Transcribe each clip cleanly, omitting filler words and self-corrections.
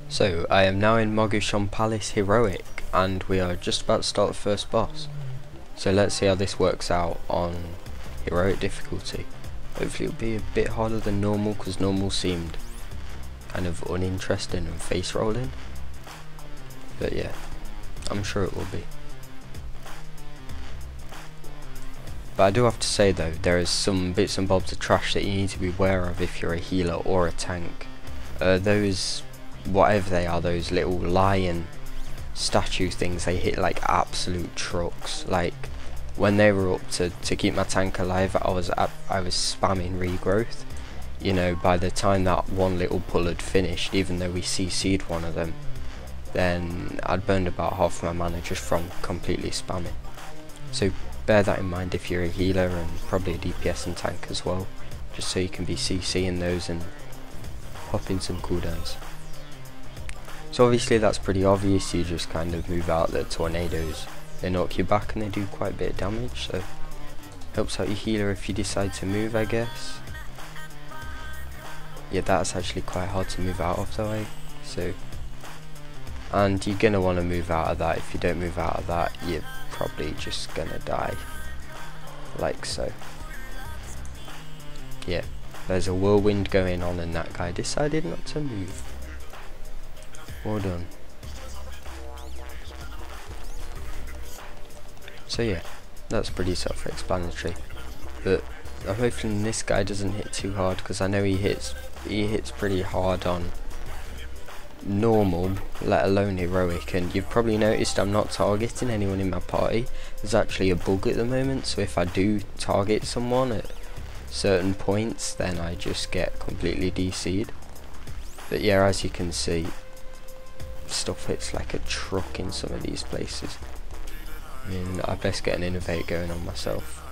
So, I am now in Mogu'Shan Palace Heroic, and we are just about to start the first boss. So let's see how this works out on Heroic difficulty. Hopefully it'll be a bit harder than normal, because normal seemed kind of uninteresting and face rolling. But yeah, I'm sure it will be. But I do have to say though, there is some bits and bobs of trash that you need to be aware of if you're a healer or a tank. Those, whatever they are, those little lion statue things, they hit like absolute trucks. Like when they were up to keep my tank alive, I was spamming regrowth. You know, by the time that one little pull had finished, even though we CC'd one of them, then I'd burned about half my mana just from completely spamming. So bear that in mind if you're a healer, and probably a DPS and tank as well, just so you can be CCing those and popping some cooldowns. So obviously that's pretty obvious, you just kind of move out the tornadoes, they knock you back and they do quite a bit of damage, so helps out your healer if you decide to move, I guess. Yeah, that's actually quite hard to move out of though, so, and you're gonna want to move out of that. If you don't move out of that, you're probably just gonna die, like so. Yeah, there's a whirlwind going on and that guy decided not to move. Well done. So yeah, that's pretty self-explanatory, but I'm hoping this guy doesn't hit too hard, because I know he hits pretty hard on normal, let alone heroic. And you've probably noticed I'm not targeting anyone in my party. There's actually a bug at the moment, so if I do target someone at certain points, then I just get completely DC'd. But yeah, as you can see, stuff hits like a truck in some of these places. I mean, I best get an innovate going on myself.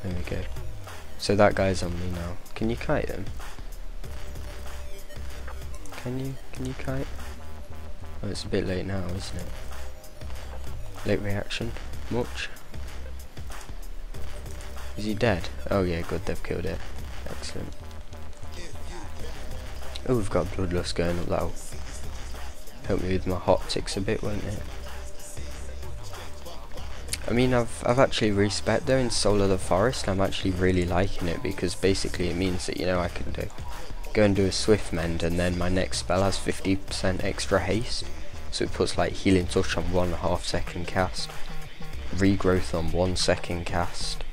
There we go. So that guy's on me now. Can you kite him? Can you kite? Oh, it's a bit late now, isn't it? Late reaction? Much? Is he dead? Oh yeah, good, they've killed it. Excellent. Oh, we've got bloodlust going up, that'll help me with my hot ticks a bit, won't it? I mean, I've actually respec though in Soul of the Forest. I'm actually really liking it, because basically it means that, you know, I can go and do a swift mend, and then my next spell has 50% extra haste, so it puts like healing touch on 1.5 second cast, regrowth on 1 second cast,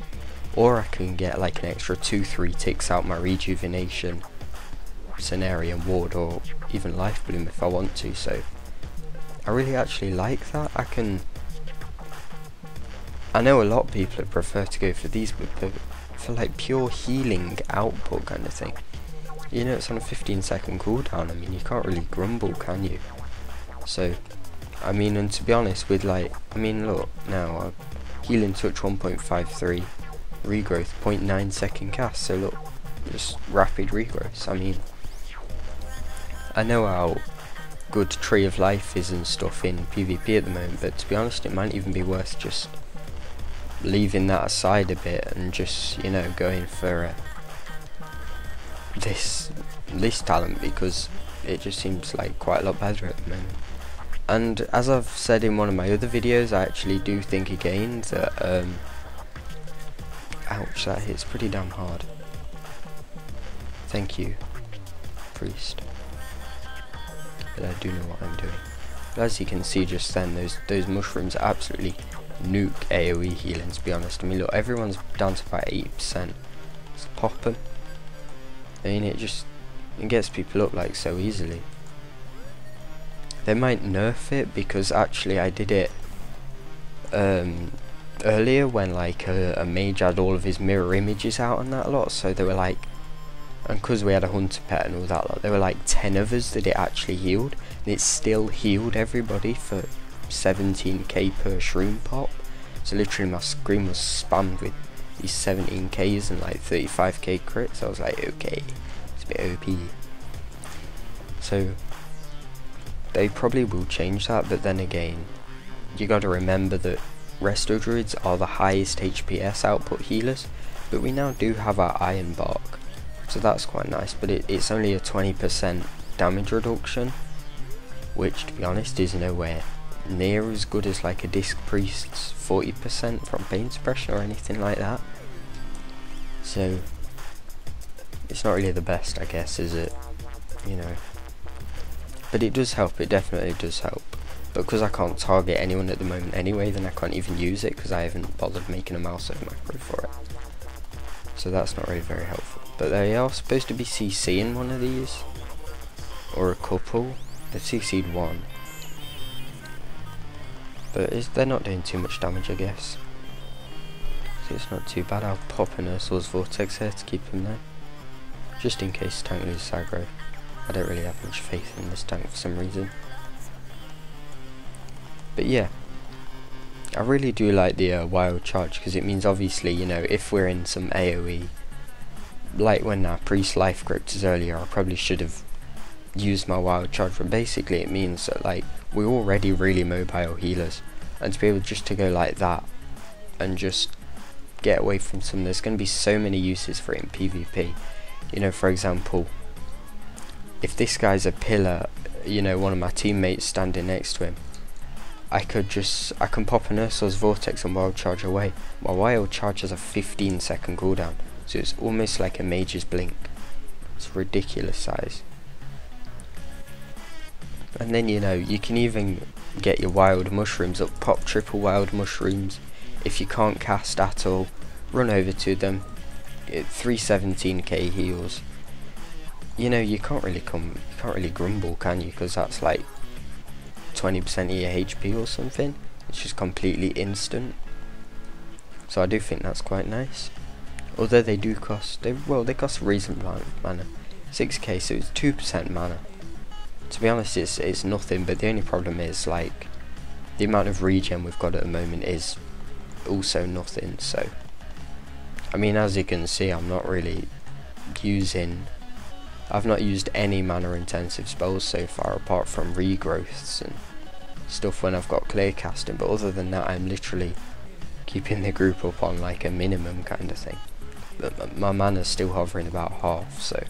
or I can get like an extra 2-3 ticks out my rejuvenation, Cenarian ward, or even life bloom if I want to. So I really actually like that. I know a lot of people would prefer to go for these, but for like pure healing output kind of thing, you know, it's on a 15-second cooldown. I mean, you can't really grumble, can you? So I mean, and to be honest, with like, I mean, look now, healing touch 1.53, regrowth 0.9 second cast, so look, just rapid regrowth. I mean, I know how good Tree of Life is and stuff in PvP at the moment, but to be honest, it might even be worth just leaving that aside a bit and just, you know, going for this talent, because it just seems like quite a lot better at the moment. And as I've said in one of my other videos, I actually do think again that ouch, that hits pretty damn hard. Thank you, priest. But I do know what I'm doing. But as you can see just then, those mushrooms absolutely nuke AoE healing, to be honest. I mean, look, everyone's down to about 80%. Let's pop them. I mean, it gets people up like so easily. They might nerf it, because actually I did it earlier when like a mage had all of his mirror images out and that a lot, so they were like, and because we had a hunter pet and all that lot, there were like 10 of us that it actually healed, and it still healed everybody for 17k per shroom pop. So literally my screen was spammed with these 17ks and like 35k crits. I was like, okay, it's a bit OP. So they probably will change that, but then again, you got to remember that Resto Druids are the highest HPS output healers, but we now do have our Iron Bark, so that's quite nice, but it's only a 20% damage reduction, which to be honest is nowhere near as good as like a Disc Priest's 40% from pain suppression or anything like that. So it's not really the best, I guess, is it? You know, but it does help, it definitely does help. But because I can't target anyone at the moment anyway, then I can't even use it because I haven't bothered making a mouse macro for it. So that's not really very helpful. But they are supposed to be CCing one of these, or a couple. They've CC'd one, but they're not doing too much damage, I guess. So it's not too bad. I'll pop an Ursul's Vortex here to keep him there, just in case tank loses aggro. I don't really have much faith in this tank for some reason. But yeah, I really do like the wild charge, because it means obviously, you know, if we're in some AoE, like when our priest life gripped us earlier, I probably should have used my wild charge, but basically it means that like we're already really mobile healers, and to be able just to go like that and just get away from some, there's going to be so many uses for it in PvP. You know, for example, if this guy's a pillar, you know, one of my teammates standing next to him, I can pop an Ursul's Vortex and wild charge away. My wild charge has a 15-second cooldown, so it's almost like a mage's blink. It's a ridiculous size. And then, you know, you can even get your wild mushrooms up, pop triple wild mushrooms. If you can't cast at all, run over to them, get 317k heals. You know, you can't really grumble, can you? Because that's like 20% of your HP or something. It's just completely instant. So I do think that's quite nice. Although they do cost, they cost a reasonable amount of mana. 6k, so it's 2% mana. To be honest, it's nothing, but the only problem is like the amount of regen we've got at the moment is also nothing. So I mean, as you can see, I've not used any mana intensive spells so far, apart from regrowths and stuff when I've got clear casting, but other than that I'm literally keeping the group up on like a minimum kind of thing. But my mana's still hovering about half, so.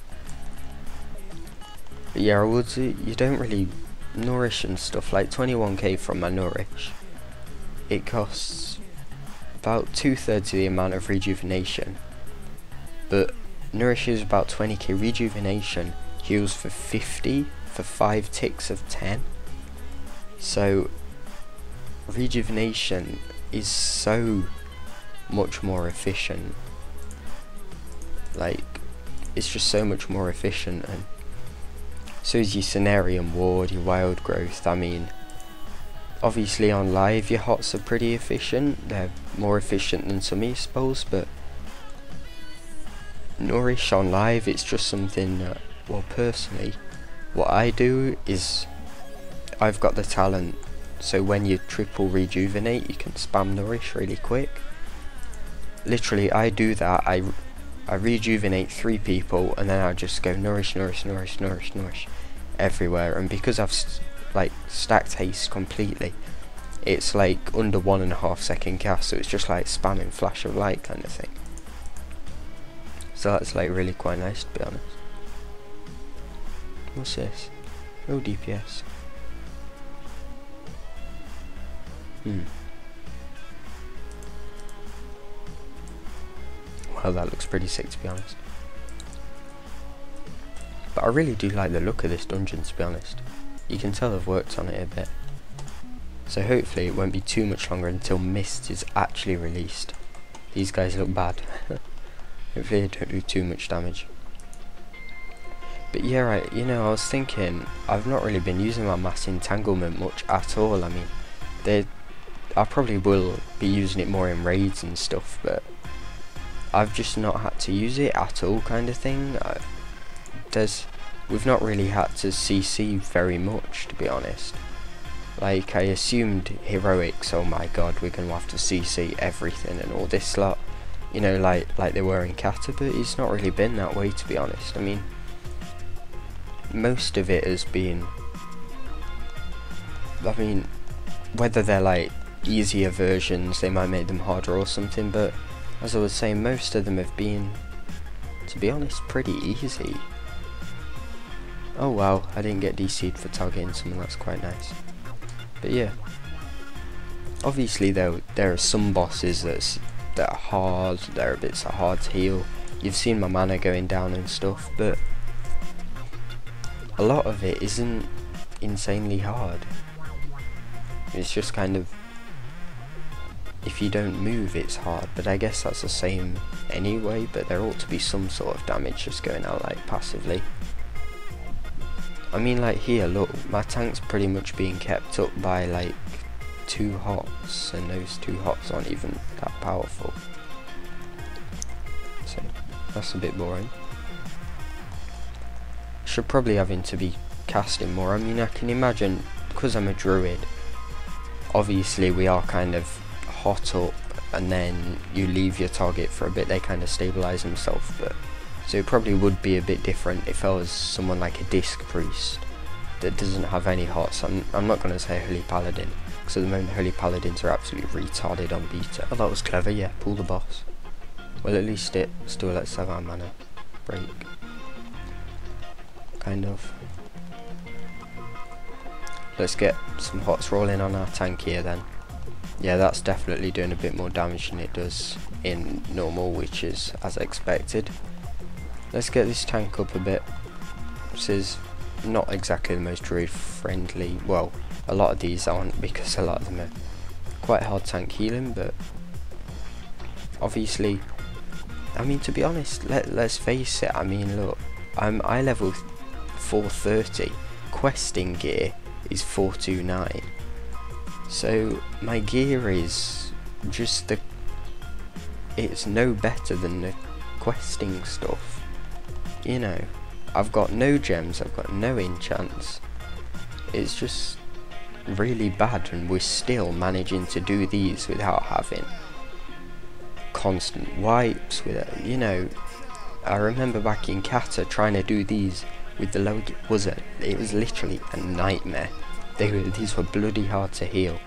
But yeah, I would say you don't really nourish and stuff, like 21k from my nourish, it costs about 2/3 of the amount of rejuvenation, but nourish is about 20k, rejuvenation heals for 50 for 5 ticks of 10, so rejuvenation is so much more efficient, like it's just so much more efficient. And so is your Cenarian Ward, your Wild Growth. I mean, obviously on live your hots are pretty efficient, they're more efficient than some of your spells, but nourish on live, it's just something that, well, personally, what I do is I've got the talent, so when you triple rejuvenate you can spam nourish really quick. Literally I do that, I rejuvenate 3 people and then I just go nourish, nourish, nourish, nourish, nourish everywhere, and because I've like stacked haste completely, it's like under 1.5 second cast, so it's just like spamming flash of light kind of thing. So that's like really quite nice, to be honest. What's this? Oh, DPS. Well, that looks pretty sick, to be honest. But I really do like the look of this dungeon, to be honest. You can tell I've worked on it a bit. So hopefully it won't be too much longer until Mist is actually released. These guys look bad. Hopefully they don't do too much damage. But yeah, right, you know, I was thinking, I've not really been using my mass entanglement much at all. I mean, I probably will be using it more in raids and stuff, but I've just not had to use it at all, kind of thing. We've not really had to CC very much, to be honest. Like, I assumed heroics, oh my god, we're gonna have to CC everything and all this lot, you know, like they were in Kata, but it's not really been that way, to be honest. I mean, most of it has been, whether they're like easier versions, they might make them harder or something, but as I was saying, most of them have been, to be honest, pretty easy. Oh wow, I didn't get DC'd for targeting someone, that's quite nice. But yeah, obviously though, there are some bosses that are hard, there are bits that are hard to heal. You've seen my mana going down and stuff, but a lot of it isn't insanely hard. It's just kind of, if you don't move it's hard, but I guess that's the same anyway, but there ought to be some sort of damage just going out like passively. I mean, like here, look, my tank's pretty much being kept up by like 2 hots, and those 2 hots aren't even that powerful. So that's a bit boring. Should probably having to be casting more. I mean, I can imagine, because I'm a druid, obviously we are kind of hot up, and then you leave your target for a bit, they kind of stabilize themselves, but so it probably would be a bit different if I was someone like a disc priest that doesn't have any hots. I'm not going to say holy paladin, because at the moment holy paladins are absolutely retarded on beta. Oh, that was clever, yeah, pull the boss. Well, at least it still lets have our mana break, kind of. Let's get some hots rolling on our tank here then. Yeah, that's definitely doing a bit more damage than it does in normal, which is as expected. Let's get this tank up a bit. This is not exactly the most druid friendly, well, a lot of these aren't, because a lot of them are quite hard tank healing, but obviously, I mean, to be honest, let's face it, I mean, look, I'm eye level 430, questing gear is 429, so my gear is just it's no better than the questing stuff. You know, I've got no gems, I've got no enchants, it's just really bad, and we're still managing to do these without having constant wipes, with, you know, I remember back in Kata trying to do these with the low, it was literally a nightmare. These were bloody hard to heal,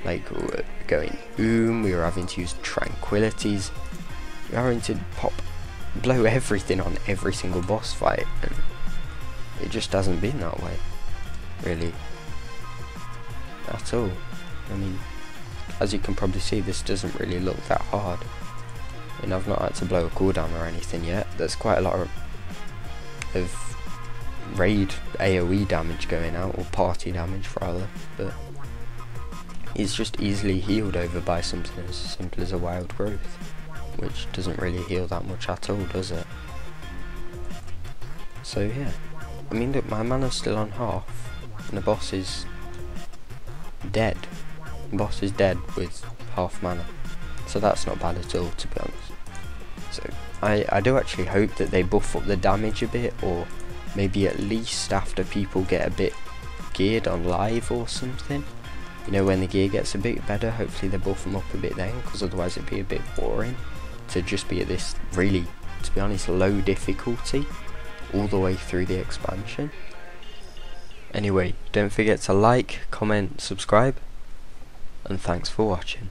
like we were going we were having to use tranquilities, we were having to blow everything on every single boss fight, and it just hasn't been that way, really, at all. I mean, as you can probably see, this doesn't really look that hard, and I've not had to blow a cooldown or anything yet. There's quite a lot of raid AoE damage going out, or party damage rather, but it's just easily healed over by something as simple as a wild growth, which doesn't really heal that much at all, does it? So yeah, I mean, look, my mana's still on half, and the boss is dead. The boss is dead with half mana, so that's not bad at all, to be honest. So I do actually hope that they buff up the damage a bit, or maybe at least after people get a bit geared on live or something. You know, when the gear gets a bit better, hopefully they buff them up a bit then, because otherwise it'd be a bit boring to just be at this really, to be honest, low difficulty all the way through the expansion. Anyway, don't forget to like, comment, subscribe, and thanks for watching.